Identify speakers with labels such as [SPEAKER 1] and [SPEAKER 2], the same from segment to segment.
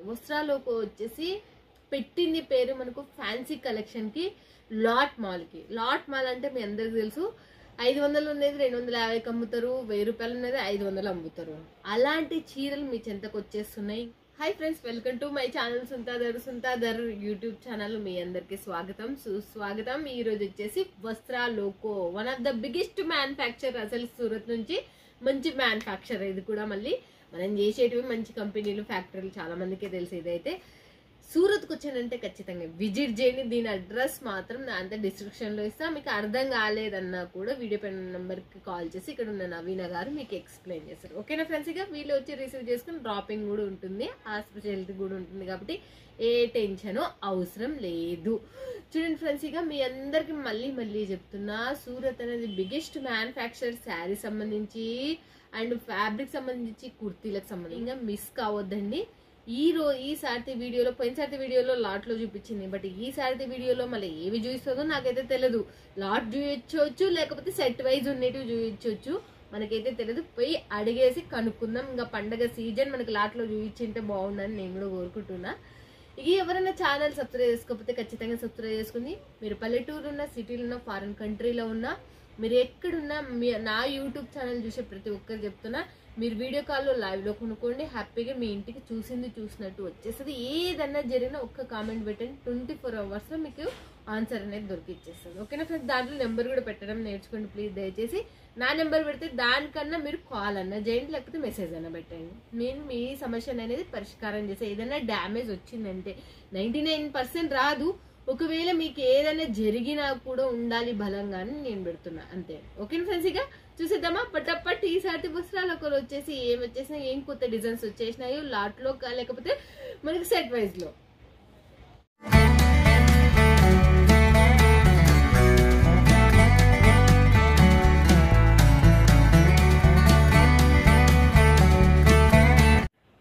[SPEAKER 1] వస్త్రాలోకి వచ్చేసి పెట్టింది పేరు మనకు ఫ్యాన్సీ కలెక్షన్ కి లాట్ మాల్ కి. లాట్ మాల్ అంటే మీ అందరికి తెలుసు 500 ఉన్నది 250కి అమ్ముతారు, 1000 రూపాయలు ఉన్నది 500 అమ్ముతారు. అలాంటి చీరలు మీ చెంతకు వచ్చేస్తున్నాయి. Hi friends, welcome to my channel సుంతాదర్ యూట్యూబ్ ఛానల్. మీ అందరికి స్వాగతం సుస్వాగతం. ఈ రోజు వచ్చేసి వస్త్రాలోకో, one of the biggest manufacture. అసలు సూరత్ నుంచి మంచి మ్యానుఫ్యాక్చర్. ఇది కూడా మళ్ళీ మనం చేసేటివి మంచి కంపెనీలు, ఫ్యాక్టరీలు చాలా మందికే తెలుసు. ఇదైతే సూరత్కి వచ్చానంటే ఖచ్చితంగా విజిట్ చేయండి. దీని అడ్రస్ మాత్రం అంత డిస్క్రిప్షన్ లో ఇస్తా. మీకు అర్థం కాలేదన్నా కూడా వీడియో పైన నంబర్ కి కాల్ చేసి ఇక్కడ ఉన్న నవీన గారు మీకు ఎక్స్ప్లెయిన్ చేస్తారు. ఓకేనా ఫ్రెండ్స్? ఇక వీళ్ళు వచ్చి రిసీవ్ చేసుకుని డ్రాపింగ్ కూడా ఉంటుంది, హాస్పిటాలిటీ కూడా ఉంటుంది, కాబట్టి ఏ టెన్షన్ అవసరం లేదు. చూడండి ఫ్రెండ్స్, ఇక మీ అందరికి మళ్ళీ చెప్తున్నా, సూరత్ అనేది బిగ్గెస్ట్ మ్యానుఫ్యాక్చర్ శారీ సంబంధించి అండ్ ఫ్యాబ్రిక్ సంబంధించి కుర్తీలకు సంబంధించి. ఇంకా మిస్ కావద్దండి. ఈ సారి వీడియోలో, పోయినసారి వీడియోలో లాట్ లో చూపించింది, బట్ ఈ సారి వీడియోలో మళ్ళీ ఏవి చూపిస్తుందో నాకైతే తెలియదు. లాట్ చూపించవచ్చు, లేకపోతే సెట్ వైజ్ ఉండేటివి చూపించవచ్చు, మనకైతే తెలియదు. పోయి అడిగేసి కనుక్కుందాం. ఇంకా పండగ సీజన్ మనకి లాట్ లో చూపించింటే బాగుందని నేను కూడా కోరుకుంటున్నా. ఇక ఎవరైనా ఛానల్ సబ్స్క్రైబ్ చేసుకోకపోతే ఖచ్చితంగా సబ్స్క్రైబ్ చేసుకుని, మీరు పల్లెటూరు ఉన్న, సిటీలో ఉన్న, ఫారెన్ కంట్రీలో ఉన్నా, మీరు ఎక్కడున్నా నా యూట్యూబ్ ఛానల్ చూసే ప్రతి ఒక్కరు చెప్తున్నా, మీరు వీడియో కాల్లో లైవ్ లో కొనుక్కోండి. హ్యాపీగా మీ ఇంటికి చూసినట్టు వచ్చేస్తుంది. ఏదన్నా జరిగినా ఒక్క కామెంట్ పెట్టండి, 24 hours లో మీకు ఆన్సర్ అనేది దొరికిచ్చేస్తుంది. ఓకేనా ఫ్రెండ్స్? దాంట్లో నెంబర్ కూడా పెట్టడం నేర్చుకోండి ప్లీజ్. దయచేసి నా నెంబర్ పెడితే దానికన్నా మీరు కాల్ అన్నా చేయండి, లేకపోతే మెసేజ్ అన్నా పెట్టండి. నేను మీ సమస్యను అనేది పరిష్కారం చేసే. ఏదైనా డ్యామేజ్ వచ్చిందంటే 99% రాదు. ఒకవేళ మీకు ఏదైనా జరిగినా కూడా ఉండాలి బలంగానే నేను పెడుతున్నా, అంతే. ఓకే ఫ్రెండ్స్, ఇక చూసేద్దామా పట్టప్పట్. ఈసారి వస్త్రాలు ఒకరు వచ్చేసి ఏం వచ్చేసినా, ఏం కొత్త డిజైన్స్ వచ్చేసినాయో లాట్ లో, లేకపోతే మనకి సెట్ వైజ్ లో.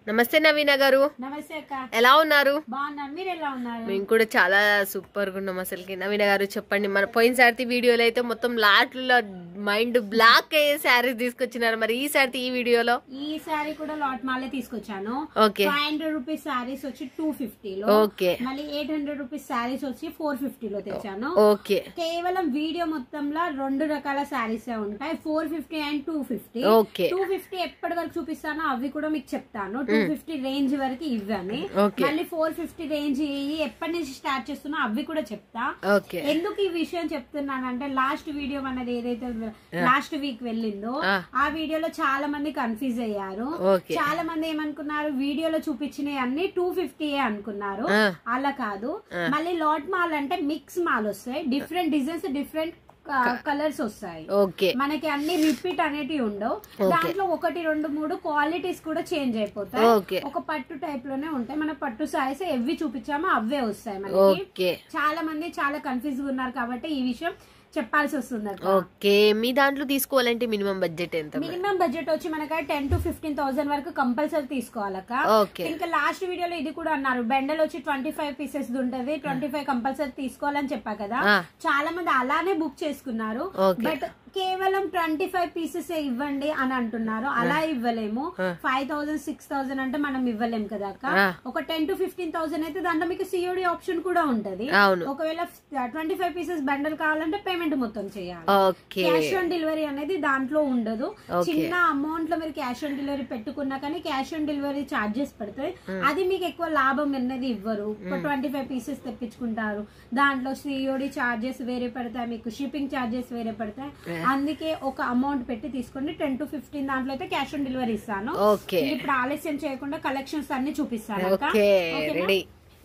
[SPEAKER 1] నమస్తే నవీన గారు.
[SPEAKER 2] నమస్తే అక్క,
[SPEAKER 1] ఎలా ఉన్నారు?
[SPEAKER 2] బాగున్నాను, మీరు ఎలా ఉన్నారు?
[SPEAKER 1] మేము కూడా చాలా సూపర్ గా ఉన్నాం. అసలుకి నవీన గారు చెప్పండి, మన పోయినసారి వీడియోలో అయితే మొత్తం లాట్లో మైండ్ బ్లాక్ అయ్యే శారీస్ తీసుకొచ్చినారు, మరి ఈ వీడియోలో?
[SPEAKER 2] ఈ సారీ కూడా లాట్ మాలే తీసుకొచ్చాను.
[SPEAKER 1] ఓకే.
[SPEAKER 2] 500 రూపీస్ శారీస్ వచ్చి 250 లో,
[SPEAKER 1] ఓకే.
[SPEAKER 2] మళ్ళీ 800 రూపీస్ శారీస్ వచ్చి 450 లో తెచ్చాను.
[SPEAKER 1] ఓకే.
[SPEAKER 2] కేవలం వీడియో మొత్తంలో 2 రకాల శారీస్ ఉంటాయి, 450 అండ్ 250.
[SPEAKER 1] ఓకే.
[SPEAKER 2] 250 ఎప్పటి వరకు చూపిస్తానో అవి కూడా మీకు చెప్తాను. 250 రేంజ్ వరకు ఇవ్వని, మళ్ళీ 450 రేంజ్ ఎప్పటి నుంచి స్టార్ట్ చేస్తున్నా అవి కూడా చెప్తా. ఎందుకు ఈ విషయం చెప్తున్నానంటే, లాస్ట్ వీడియో అనేది ఏదైతే లాస్ట్ వీక్ వెళ్ళిందో ఆ వీడియోలో చాలా మంది కన్ఫ్యూజ్ అయ్యారు. చాలా మంది ఏమనుకున్నారు, వీడియోలో చూపించినవి అన్ని 250 అనుకున్నారు. అలా కాదు. మళ్ళీ లాట్ మాల్ అంటే మిక్స్ మాల్ వస్తాయి, డిఫరెంట్ డిజైన్స్, డిఫరెంట్ కలర్స్ వస్తాయి. మనకి అన్ని రిపీట్ అనేటివి ఉండవు. దాంట్లో 1, 2, 3 క్వాలిటీస్ కూడా చేంజ్ అయిపోతాయి. ఒక పట్టు టైప్ లోనే ఉంటాయి. మన పట్టు సారీస్ ఎవి చూపించామో అవే వస్తాయి మనకి. చాలా మంది చాలా కన్ఫ్యూజ్ గా ఉన్నారు, కాబట్టి ఈ విషయం చెప్పాల్సి వస్తుంది.
[SPEAKER 1] ఓకే. మీ దాంట్లో తీసుకోవాలంటే మినిమం బడ్జెట్ ఎంత?
[SPEAKER 2] మినిమం బడ్జెట్ వచ్చి మనకి 10,000 to 15,000 వరకు కంపల్సరీ తీసుకోవాలక్క. ఇంకా లాస్ట్ వీడియోలో ఇది కూడా అన్నారు, బెండల్ వచ్చి 25 పీసెస్ ఉంటది, 25 కంపల్సరీ తీసుకోవాలని చెప్పా కదా. చాలా మంది అలానే బుక్ చేసుకున్నారు, బట్ కేవలం 25 పీసెస్ ఇవ్వండి అని అంటున్నారు. అలా ఇవ్వలేము. 5,000 6,000 అంటే మనం ఇవ్వలేము కదా అక్క. ఒక 10,000 to 15,000 అయితే దాంట్లో మీకు సిఓడి ఆప్షన్ కూడా ఉంటది. ఒకవేళ 25 పీసెస్ బండల్ కావాలంటే పేమెంట్ మొత్తం చేయాలి. క్యాష్ ఆన్ డెలివరీ అనేది దాంట్లో ఉండదు. చిన్న అమౌంట్ లో మీరు క్యాష్ ఆన్ డెలివరీ పెట్టుకున్నా కానీ క్యాష్ ఆన్ డెలివరీ చార్జెస్ పడతాయి. అది మీకు ఎక్కువ లాభం అనేది ఇవ్వరు. 25 పీసెస్ తెప్పించుకుంటారు, దాంట్లో సిఓడి చార్జెస్ వేరే పడతాయి, మీకు షిప్పింగ్ చార్జెస్ వేరే పడతాయి. అందుకే ఒక అమౌంట్ పెట్టి తీసుకోండి. 10 to 15 దాంట్లో అయితే క్యాష్ ఆన్ డెలివరీ ఇస్తాను. ఇప్పుడు ఆలస్యం చేయకుండా కలెక్షన్స్ అన్ని చూపిస్తాను.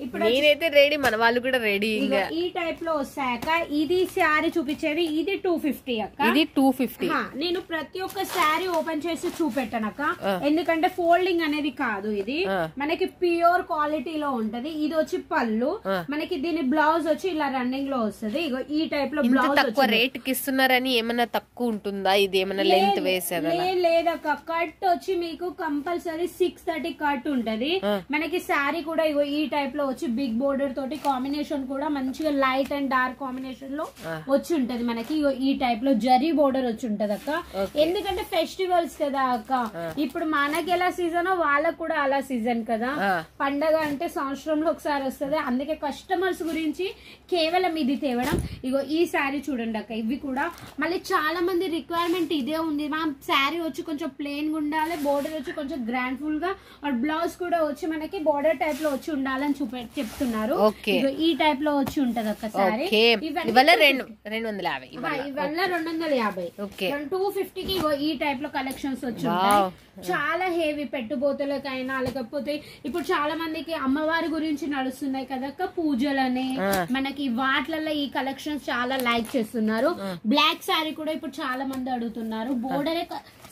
[SPEAKER 1] ఇప్పుడు నేనైతే రెడీ, మన వాళ్ళు కూడా రెడీ.
[SPEAKER 2] ఈ టైప్ లో వస్తాయక్క. ఇది శారీ చూపించేది, ఇది 250 అక్క.
[SPEAKER 1] ఇది 250.
[SPEAKER 2] నేను ప్రతి ఒక్క శారీ ఓపెన్ చేసి చూపెట్టానక్క, ఎందుకంటే ఫోల్డింగ్ అనేది కాదు. ఇది మనకి ప్యూర్ క్వాలిటీలో ఉంటది. ఇది వచ్చి పళ్ళు, మనకి దీని బ్లౌజ్ వచ్చి ఇలా రన్నింగ్ లో వస్తుంది. ఇగో ఈ టైప్ లో బ్లౌజ్.
[SPEAKER 1] తక్కువ రేట్ కి ఇస్తున్నారని ఏమన్నా తక్కువ ఉంటుందా? ఇది ఏమన్నా లెంత్ వేసారా?
[SPEAKER 2] లేదక్క. కట్ వచ్చి మీకు కంపల్సరీ 630 కట్ ఉంటది. మనకి శారీ కూడా ఇగో ఈ టైప్ లో లో వచ్చి బిగ్ బోర్డర్ తోటి కాంబినేషన్ కూడా మంచిగా లైట్ అండ్ డార్క్ కాంబినేషన్ లో వచ్చి ఉంటది మనకి. ఈ టైప్ లో జరీ బోర్డర్ వచ్చి ఉంటది అక్క. ఎందుకంటే ఫెస్టివల్స్ కదా అక్క, ఇప్పుడు మనకి ఎలా సీజన్ వాళ్ళకు కూడా అలా సీజన్ కదా. పండగ అంటే సంవత్సరంలో ఒకసారి వస్తుంది, అందుకే కస్టమర్స్ గురించి కేవలం ఇది తేవడం. ఇగో ఈ శారీ చూడండి అక్క, ఇవి కూడా మళ్ళీ చాలా మంది రిక్వైర్మెంట్ ఇదే ఉంది. మా శారీ వచ్చి కొంచెం ప్లెయిన్ గా ఉండాలి, బోర్డర్ వచ్చి కొంచెం గ్రాండ్ ఫుల్ గా, బ్లౌజ్ కూడా వచ్చి మనకి బోర్డర్ టైప్ లో వచ్చి ఉండాలని చెప్తున్నారు. ఈ టైప్ లో వచ్చి ఉంటది అక్క శారీ. ఇవల్ల 250 250కి ఈ టైప్ లో కలెక్షన్స్ వచ్చి ఉంటాయి. చాలా హెవీ పెట్టుబోతులకైనా, లేకపోతే ఇప్పుడు చాలా మందికి అమ్మవారి గురించి నడుస్తున్నాయి కదక్క పూజలని, మనకి వాటిలలో ఈ కలెక్షన్స్ చాలా లైక్ చేస్తున్నారు. బ్లాక్ శారీ కూడా ఇప్పుడు చాలా మంది అడుగుతున్నారు. బోర్డరే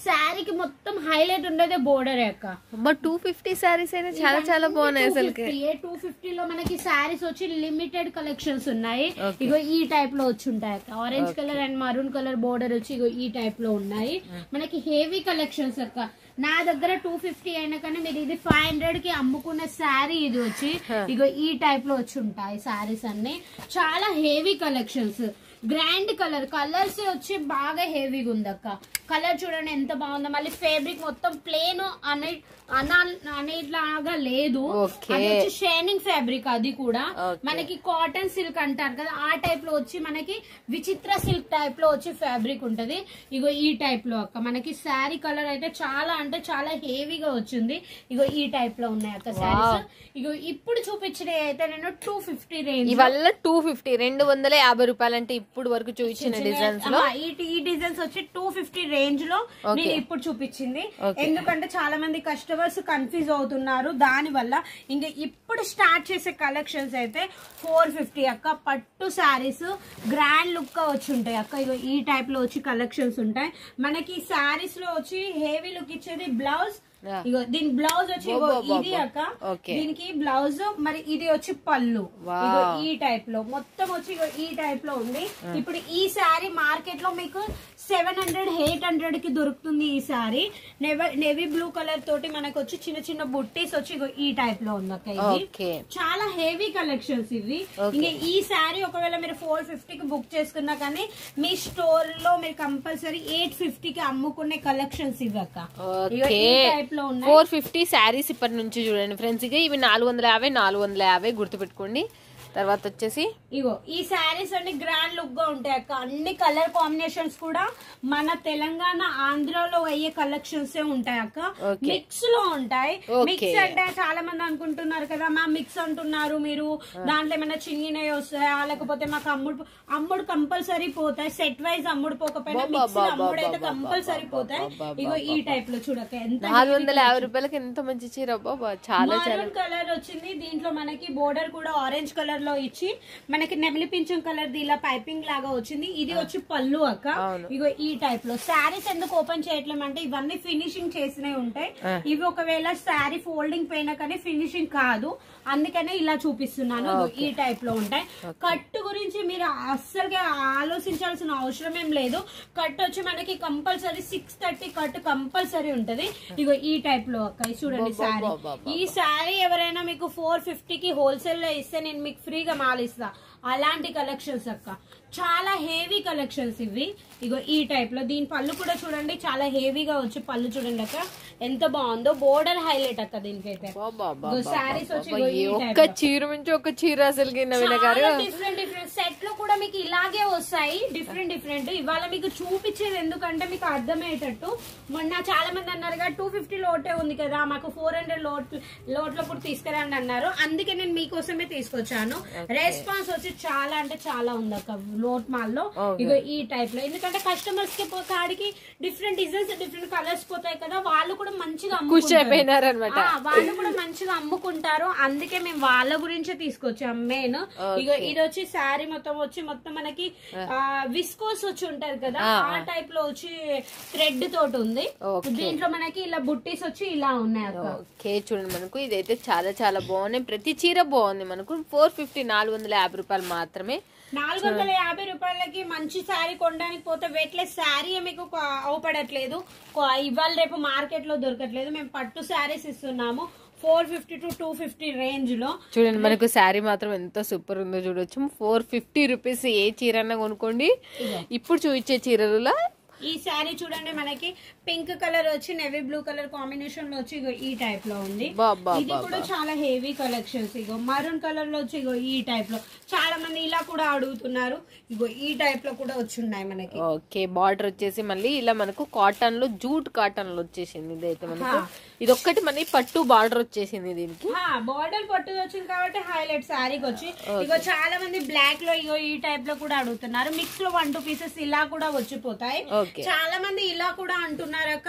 [SPEAKER 2] శారీకి మొత్తం హైలైట్ ఉండేదే బోర్డర్ అక్క.
[SPEAKER 1] 250 శారీస్ అయినా చాలా చాలా బాగున్నాయి అసలు.
[SPEAKER 2] 250 లో మనకి శారీస్ వచ్చి లిమిటెడ్ కలెక్షన్స్ ఉన్నాయి. ఇగో ఈ టైప్ లో వచ్చి ఉంటాయి అక్క. Orange colour and maroon colour border వచ్చి ఇగో ఈ టైప్ లో ఉన్నాయి మనకి. హెవీ కలెక్షన్స్ అక్క. నా దగ్గర 250 అయినా కానీ మీరు ఇది 500 కి అమ్ముకున్న శారీ ఇది వచ్చి ఇగో ఈ టైప్ లో వచ్చి ఉంటాయి శారీస్ అన్ని. చాలా హెవీ కలెక్షన్స్, గ్రాండ్ కలర్స్ వచ్చి బాగా హెవీగా ఉంది అక్క. కలర్ చూడండి ఎంత బాగుందో. మళ్ళీ ఫ్యాబ్రిక్ మొత్తం ప్లేన్ అనేట్లాగా లేదు, అది వచ్చి షైనింగ్ ఫ్యాబ్రిక్. అది కూడా మనకి కాటన్ సిల్క్ అంటారు కదా, ఆ టైప్ లో వచ్చి మనకి విచిత్ర సిల్క్ టైప్ లో వచ్చి ఫ్యాబ్రిక్ ఉంటది. ఇగో ఈ టైప్ లో అక్క మనకి శారీ కలర్ అయితే చాలా అంటే చాలా హెవీగా వచ్చింది. ఇగో ఈ టైప్ లో ఉన్నాయి అక్క శారీస్. ఇగో ఇప్పుడు చూపించిన అయితే నేను 250 రేంజ్,
[SPEAKER 1] ఇవల్ల 250 250 రూపాయలు అంటే ఇప్పుడు వరకు చూపించిన డిజైన్స్ లో
[SPEAKER 2] ఈ డిజైన్స్ వచ్చి 250 రేంజ్ లో నేను ఇప్పుడు చూపించింది. ఎందుకంటే చాలా మంది కస్టమర్స్ కన్ఫ్యూజ్ అవుతున్నారు, దాని వల్ల ఇంకా ఇప్పుడు స్టార్ట్ చేసే కలెక్షన్స్ అయితే 450 అక్క. పట్టు శారీస్ గ్రాండ్ లుక్ గా వచ్చి ఉంటాయి అక్క. ఇగో ఈ టైప్ లో వచ్చి కలెక్షన్స్ ఉంటాయి మనకి. శారీస్ లో వచ్చి హెవీ లుక్ ఇచ్చేది బ్లౌజ్. ఇగో దీని బ్లౌజ్ వచ్చి ఇది అక్క, దీనికి బ్లౌజ్. మరి ఇది వచ్చి పళ్ళు. ఇగో ఈ టైప్ లో మొత్తం వచ్చి ఈ టైప్ లో ఉంది. ఇప్పుడు ఈ శారీ మార్కెట్ లో మీకు 700-800 కి దొరుకుతుంది. ఈ శారీ నేవీ బ్లూ కలర్ తోటి మనకు వచ్చి చిన్న చిన్న బుట్టీస్ వచ్చి ఈ టైప్ లో ఉంది అక్క. ఇది చాలా హెవీ కలెక్షన్స్ ఇవి. ఇంకా ఈ శారీ ఒకవేళ మీరు 450 కి బుక్ చేసుకున్నా కానీ మీ స్టోర్ లో మీరు కంపల్సరీ 850 కి అమ్ముకునే కలెక్షన్స్ ఇవి అక్క. ఈ టైప్
[SPEAKER 1] 450 శారీస్ ఇప్పటి నుంచి చూడండి ఫ్రెండ్స్. ఇక ఇవి 450 గుర్తుపెట్టుకోండి. తర్వాత వచ్చేసి
[SPEAKER 2] ఇగో ఈ శారీస్ అన్ని గ్రాండ్ లుక్ గా ఉంటాయి అక్క. అన్ని కలర్ కాంబినేషన్స్ కూడా మన తెలంగాణ ఆంధ్రలో అయ్యే కలెక్షన్స్ ఉంటాయి అక్క. మిక్స్ లో ఉంటాయి. మిక్స్ అంటే చాలా మంది అనుకుంటున్నారు కదా, మా మిక్స్ అంటున్నారు మీరు, దాంట్లో ఏమైనా చిన్నవి వస్తాయా, లేకపోతే మాకు అమ్ముడు కంపల్సరీ పోతాయి. సెట్ వైజ్ అమ్ముడు పోకపోయినా మిక్స్ అమ్ముడు అయితే కంపల్సరీ పోతాయి. ఇగో ఈ టైప్ లో చూడక ఎంత
[SPEAKER 1] 450 రూపాయలకి ఎంత మంచి చీర. చాలా
[SPEAKER 2] కలర్ వచ్చింది. దీంట్లో మనకి బోర్డర్ కూడా ఆరెంజ్ కలర్ లో ఇచ్చి మనకి నెమలి పింఛం కలర్ ఇలా పైపింగ్ లాగా వచ్చింది. ఇది వచ్చి పళ్ళు అక్క. ఇగో ఈ టైప్ లో శారీస్ ఎందుకు ఓపెన్ చేయట్లేము అంటే ఇవన్నీ ఫినిషింగ్ చేసినవి ఉంటాయి. ఇవి ఒకవేళ శారీ ఫోల్డింగ్ పైన కానీ ఫినిషింగ్ కాదు, అందుకనే ఇలా చూపిస్తున్నాను. ఈ టైప్ లో ఉంటాయి. కట్టు గురించి మీరు అస్సలుగా ఆలోచించాల్సిన అవసరం ఏం లేదు. కట్ వచ్చి మనకి కంపల్సరీ 630 కట్ కంపల్సరీ ఉంటది. ఇగో ఈ టైప్ లో అక్క చూడండి శారీ. ఈ శారీ ఎవరైనా మీకు 450 కి హోల్సేల్ లో ఇస్తే నేను మీకు ఫ్రీగా మాలిస్తా. అలాంటి కలెక్షన్స్ అక్క. చాలా హెవీ కలెక్షన్స్ ఇవి. ఇగో ఈ టైప్ లో దీని పళ్ళు కూడా చూడండి చాలా హెవీగా వచ్చి పళ్ళు చూడండి అక్క ఎంత బాగుందో. బోర్డర్ హైలైట్ అక్క దీనికైతే. శారీస్ వచ్చి
[SPEAKER 1] ఒక చీర నుంచి ఒక చీర అసలు
[SPEAKER 2] డిఫరెంట్ సెట్ లో కూడా మీకు ఇలాగే వస్తాయి. డిఫరెంట్ ఇవాళ మీకు చూపించేది ఎందుకంటే మీకు అర్థమయ్యేటట్టు. మొన్న చాలా మంది అన్నారు 250 లోటే ఉంది కదా, మాకు 400 లోట్లో కూడా తీసుకురండి అన్నారు. అందుకే నేను మీకోసమే తీసుకొచ్చాను. రెస్పాన్స్ వచ్చి చాలా అంటే చాలా ఉంది అక్క లోట్ మాల్ లో. ఇగో ఈ టైప్ లో ఎందుకంటే కస్టమర్స్ కి కాడికి డిఫరెంట్ డిజైన్స్ డిఫరెంట్ కలర్స్ పోతాయి కదా, వాళ్ళు కూడా మంచిగా వాళ్ళు కూడా మంచిగా అమ్ముకుంటారు. అందుకే మేము వాళ్ళ గురించే తీసుకొచ్చాం మెయిన్. ఇగో ఇది వచ్చి శారీ మొత్తం మనకి విస్కోస్ వచ్చి ఉంటది కదా, ఆ టైప్ లో వచ్చి థ్రెడ్ తోటి ఉంది. దీంట్లో మనకి ఇలా బుట్టీస్ వచ్చి ఇలా ఉన్నాయి అక్క.
[SPEAKER 1] చూడండి మనకు ఇదైతే చాలా చాలా బాగున్నాయి. ప్రతి చీర బాగుంది. మనకు 450 450 రూపాయలు మాత్రమే.
[SPEAKER 2] 450 రూపాయలకి మంచి శారీ కొనడానికి పోతే వెయిట్లెస్ శారీ మీకు అవపడట్లేదు. ఇవాళ రేపు మార్కెట్ లో దొరకట్లేదు. మేము పట్టు శారీస్ ఇస్తున్నాము. 450 to 250 రేంజ్ లో.
[SPEAKER 1] చూడండి మనకు శారీ మాత్రం ఎంత సూపర్ ఉందో చూడొచ్చు. 450 రూపీస్ ఏ చీరన్నా కొనుక్కోండి. ఇప్పుడు చూపించే చీరలలో
[SPEAKER 2] ఈ శారీ చూడండి మనకి పింక్ కలర్ వచ్చి నెవీ బ్లూ కలర్ కాంబినేషన్ లో వచ్చి ఇగో ఈ టైప్ లో ఉంది. ఇది కూడా చాలా హెవీ కలెక్షన్స్. ఇగో మరూన్ కలర్ లో వచ్చి ఇగో ఈ టైప్ లో చాలా మంది ఇలా కూడా అడుగుతున్నారు. ఇగో ఈ టైప్ లో కూడా వచ్చి ఉన్నాయి మనకి.
[SPEAKER 1] ఓకే బార్డర్ వచ్చేసి మళ్ళీ ఇలా మనకు కాటన్ లో జూట్ కాటన్ లో వచ్చేసింది. ఇదైతే మనకు ఇదొక్కటి మనకి పట్టు బార్డర్ వచ్చేసింది. దీనికి
[SPEAKER 2] బార్డర్ పట్టు వచ్చింది కాబట్టి హైలైట్ శారీకి వచ్చి ఇగో చాలా మంది బ్లాక్ లో ఇగో ఈ టైప్ లో కూడా అడుగుతున్నారు. మిక్స్ లో 1-2 పీసెస్ ఇలా కూడా వచ్చిపోతాయి. చాలా మంది ఇలా కూడా అంటున్నారు అక్క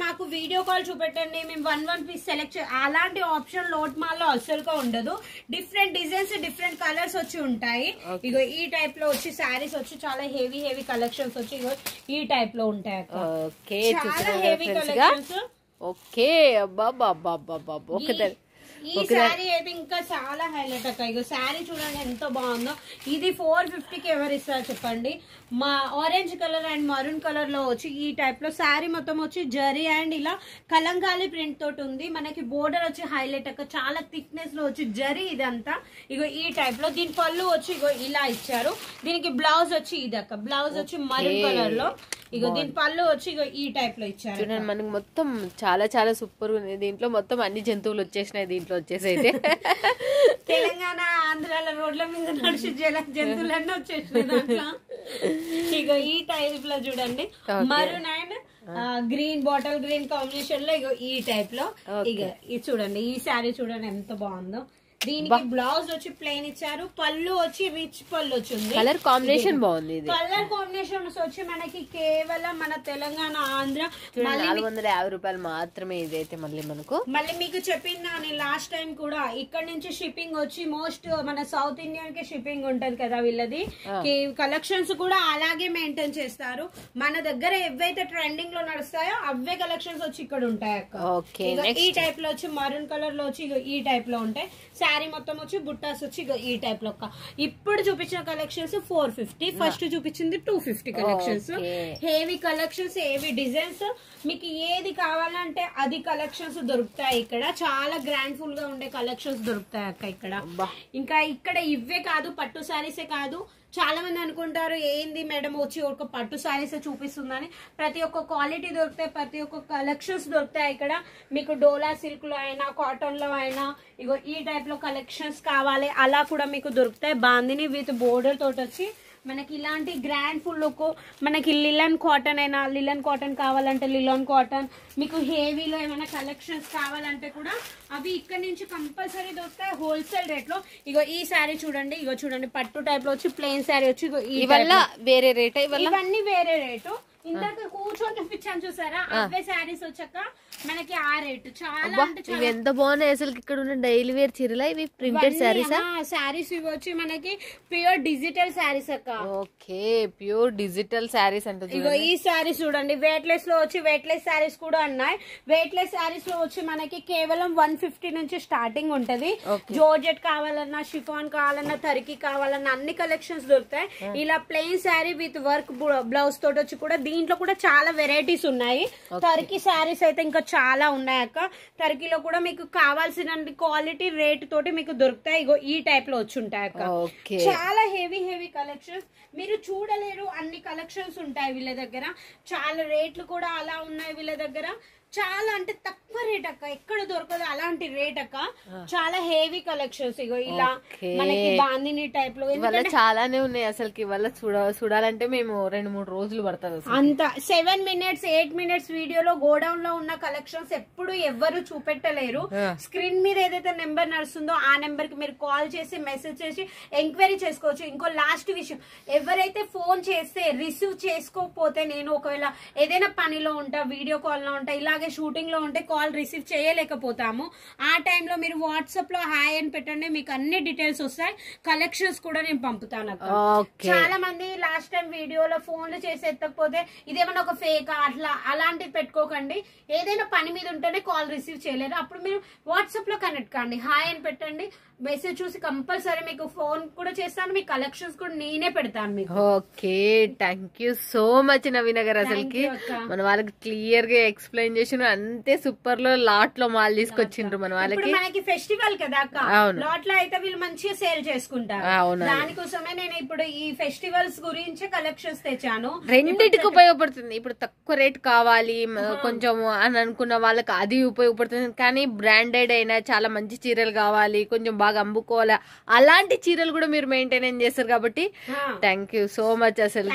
[SPEAKER 2] మాకు వీడియో కాల్ చూపెట్టండి మేము 1 పీస్ సెలెక్ట్. అలాంటి ఆప్షన్ లోట్ మాల్ లో అస్సలుగా ఉండదు. డిఫరెంట్ డిజైన్స్ డిఫరెంట్ కలర్స్ వచ్చి ఉంటాయి. ఇగో ఈ టైప్ లో వచ్చి శారీస్ వచ్చి చాలా హెవీ కలెక్షన్స్ వచ్చి ఇగో ఈ టైప్ లో ఉంటాయి అక్క. చాలా హెవీ కలెక్షన్స్.
[SPEAKER 1] ఓకే అబ్బా
[SPEAKER 2] ఈ శారీ అయితే ఇంకా చాలా హైలైట్ అక్క. ఇగో శారీ చూడండి ఎంత బాగుందో. ఇది 450కి ఎవరు ఇస్తారు చెప్పండి. మా orange colour and maroon colour లో వచ్చి ఈ టైప్ లో శారీ మొత్తం వచ్చి జరీ అండ్ ఇలా కలంకారీ ప్రింట్ తోటి ఉంది. మనకి బోర్డర్ వచ్చి హైలైట్ అక్క. చాలా థిక్నెస్ లో వచ్చి జరీ ఇదంతా ఇగో ఈ టైప్ లో. దీని పళ్ళు వచ్చి ఇగో ఇలా ఇచ్చారు. దీనికి బ్లౌజ్ వచ్చి ఇది అక్క. బ్లౌజ్ వచ్చి మరూన్ కలర్ లో. ఇగో దీని పళ్ళు వచ్చి ఇగో ఈ టైప్ లో ఇచ్చారు.
[SPEAKER 1] చూడండి మనకి మొత్తం చాలా సూపర్ ఉంది. దీంట్లో మొత్తం అన్ని జంతువులు వచ్చేసినాయి. దీంట్లో వచ్చేసి అయితే
[SPEAKER 2] తెలంగాణ ఆంధ్రాల రోడ్ల మీద నడిచి జంతువులన్నీ వచ్చేసినాయి దాంట్లో. ఇగో ఈ టైప్ లో చూడండి maroon and green bottle green combination లో ఇగో ఈ టైప్ లో. ఇగ ఇది చూడండి ఈ శారీ చూడండి ఎంత బాగుందో. దీనికి బ్లౌజ్ వచ్చి ప్లెయిన్ ఇచ్చారు. పళ్ళు వచ్చి రిచ్ పళ్ళు వచ్చింది.
[SPEAKER 1] కలర్ కాంబినేషన్ బాగుంది.
[SPEAKER 2] కలర్ కాంబినేషన్స్ వచ్చి మనకి కేవలం మన తెలంగాణ ఆంధ్ర
[SPEAKER 1] 450 రూపాయలు మాత్రమే. ఇదైతే మళ్ళీ
[SPEAKER 2] మీకు చెప్పిన లాస్ట్ టైం కూడా ఇక్కడ నుంచి షిప్పింగ్ వచ్చి మోస్ట్ మన సౌత్ ఇండియన్ కి షిప్పింగ్ ఉంటది కదా వీళ్ళది. కలెక్షన్స్ కూడా అలాగే మెయింటైన్ చేస్తారు. మన దగ్గర ఏవైతే ట్రెండింగ్ లో నడుస్తాయో అవే కలెక్షన్స్ వచ్చి ఇక్కడ ఉంటాయి అక్క. ఈ టైప్ లో వచ్చి మరూన్ కలర్ లో వచ్చి ఈ టైప్ లో ఉంటాయి. శారీ మొత్తం వచ్చి బుట్టాస్ వచ్చి ఈ టైప్ లో. ఇప్పుడు చూపించిన కలెక్షన్స్ 450. ఫస్ట్ చూపించింది 250 collections. Heavy collections heavy designs. మీకు ఏది కావాలంటే అది కలెక్షన్స్ దొరుకుతాయి ఇక్కడ. చాలా గ్రాండ్ ఫుల్ గా ఉండే కలెక్షన్స్ దొరుకుతాయి అక్క ఇక్కడ. ఇంకా ఇక్కడ ఇవే కాదు పట్టు శారీసే కాదు. చాలా మంది అనుకుంటారు ఏంది మేడం వచ్చి ఒక పట్టు శారీస్ చూపిస్తుందని. ప్రతి ఒక్క క్వాలిటీ దొరుకుతాయి. ప్రతి ఒక్క కలెక్షన్స్ దొరుకుతాయి ఇక్కడ. మీకు డోలా సిల్క్ లో అయినా కాటన్ లో అయినా ఇగో ఈ టైప్ లో కలెక్షన్స్ కావాలి అలా కూడా మీకు దొరుకుతాయి. బాందిని విత్ బోర్డర్ తోటి వచ్చి మనకి ఇలాంటి గ్రాండ్ ఫుల్ లుక్. మనకి లిలన్ కాటన్ అయినా లిలన్ కాటన్ కావాలంటే లిలన్ కాటన్. మీకు హెవీలో ఏమైనా కలెక్షన్స్ కావాలంటే కూడా అవి ఇక్కడ నుంచి కంపల్సరీ దొరుకుతాయి హోల్సేల్ రేట్ లో. ఇగో ఈ శారీ చూడండి. ఇగో చూడండి పట్టు టైప్ లో వచ్చి ప్లెయిన్ శారీ వచ్చి
[SPEAKER 1] వేరే రేట్.
[SPEAKER 2] ఇవన్నీ వేరే రేటు. ఇందాక కూర్చొని చూపించాను చూసారా అవే శారీస్ వచ్చాక మనకి ఆ రేటు. చాలా
[SPEAKER 1] ఇవి ఎంత బాగున్నాయి అసలు. ఇక్కడ ఉన్న డైలీ వేర్ చీరలా ఇవి ప్రింటెడ్
[SPEAKER 2] శారీస్ ఇవి వచ్చి మనకి ప్యూర్ డిజిటల్ శారీస్ అక్క.
[SPEAKER 1] ఓకే ప్యూర్ డిజిటల్ శారీస్ అంటే
[SPEAKER 2] ఇగో ఈ శారీస్ చూడండి. వెయిట్ లెస్ లో వచ్చి వెయిట్ లెస్ శారీస్ కూడా ఉన్నాయి. వెయిట్ లెస్ శారీస్ లో వచ్చి మనకి కేవలం 150 నుంచి స్టార్టింగ్ ఉంటది. జోర్జెట్ కావాలన్నా షిఫాన్ కావాలన్నా టర్కీ కావాలన్నా అన్ని కలెక్షన్స్ దొరుకుతాయి. ఇలా plain sari with work blouse తోటి వచ్చి కూడా దీంట్లో కూడా చాలా వెరైటీస్ ఉన్నాయి. టర్కీ శారీస్ అయితే ఇంకా చాలా ఉన్నాయి అక్క. టర్కీలో కూడా మీకు కావాల్సిన క్వాలిటీ రేట్ తోటి మీకు దొరుకుతాయి. ఇగో ఈ టైప్ లో వచ్చి ఉంటాయి అక్క. చాలా హెవీ కలెక్షన్స్. మీరు చూడలేరు అన్ని కలెక్షన్స్ ఉంటాయి వీళ్ళ దగ్గర. చాలా రేట్లు కూడా అలా ఉన్నాయి వీళ్ళ దగ్గర. చాలా అంటే తక్కువ రేట్ అక్క. ఎక్కడ దొరకదు అలాంటి రేట్ అక్క. చాలా హెవీ కలెక్షన్స్. ఇగో ఇలా మనకి బాందిని టైప్ లో
[SPEAKER 1] చాలానే ఉన్నాయి అసలుకి. ఇవాళ చూడాలంటే మేము 2-3 రోజులు పడుతుంది
[SPEAKER 2] అంత. 7 minutes 8 minutes వీడియోలో గోడౌన్ లో ఉన్న కలెక్షన్స్ ఎప్పుడు ఎవ్వరు చూపెట్టలేరు. స్క్రీన్ మీద ఏదైతే నెంబర్ నడుస్తుందో ఆ నెంబర్ కి మీరు కాల్ చేసి మెసేజ్ చేసి ఎంక్వైరీ చేసుకోవచ్చు. ఇంకో లాస్ట్ విషయం, ఎవరైతే ఫోన్ చేస్తే రిసీవ్ చేసుకోకపోతే నేను ఒకవేళ ఏదైనా పనిలో ఉంటా వీడియో కాల్ లో ఉంటా ఇలాగే షూటింగ్ లో ఉంటే కాల్ రిసీవ్ చేయలేకపోతాము. ఆ టైంలో మీరు వాట్సాప్ లో హాయ్ అని పెట్టండి. మీకు అన్ని డీటెయిల్స్ వస్తాయి. కలెక్షన్స్ కూడా నేను పంపుతాను. చాలా మంది లాస్ట్ టైం వీడియోలో ఫోన్లు చేసి ఎత్తకపోతే ఇదేమన్నా ఒక ఫేక్ అట్లా అలాంటివి పెట్టుకోకండి. ఏదైనా పని మీద ఉంటేనే కాల్ రిసీవ్ చేయలేరు. అప్పుడు మీరు వాట్సాప్ లో కనెక్ట్ కాండి. హాయ్ అని పెట్టండి. మెసేజ్ చూసి కంపల్సరీ మీకు ఫోన్ కూడా చేస్తాను. మీ కలెక్షన్స్ కూడా నేనే పెడతాను మీకు.
[SPEAKER 1] Okay thank you so much Naveena గారు. అసలుకి మన వాళ్ళకి క్లియర్ గా ఎక్స్ప్లెయిన్ చేసి తీసుకొచ్చిన అంతే సూపర్ లో లాట్ లో మాల్ తీసుకొచ్చిండ్రు మన వాళ్ళకి.
[SPEAKER 2] మనకి ఫెస్టివల్ కదా అక్క, లాట్ లో అయితే వీళ్ళు మంచిగా సేల్ చేసుకుంటారు. దానికోసమే నేను ఇప్పుడు ఈ ఫెస్టివల్స్ గురించి కలెక్షన్స్ తెచ్చాను.
[SPEAKER 1] రెండిటికి ఉపయోగపడుతుంది. ఇప్పుడు తక్కువ రేట్ కావాలి కొంచెం అని అనుకున్న వాళ్ళకి అది ఉపయోగపడుతుంది. కానీ బ్రాండెడ్ అయినా చాలా మంచి చీరలు కావాలి, కొంచెం బాగా అమ్ముకోవాలి, అలాంటి చీరలు కూడా మీరు మెయింటైన్ చేస్తారు కాబట్టి థ్యాంక్ యూ సో మచ్ అసలు.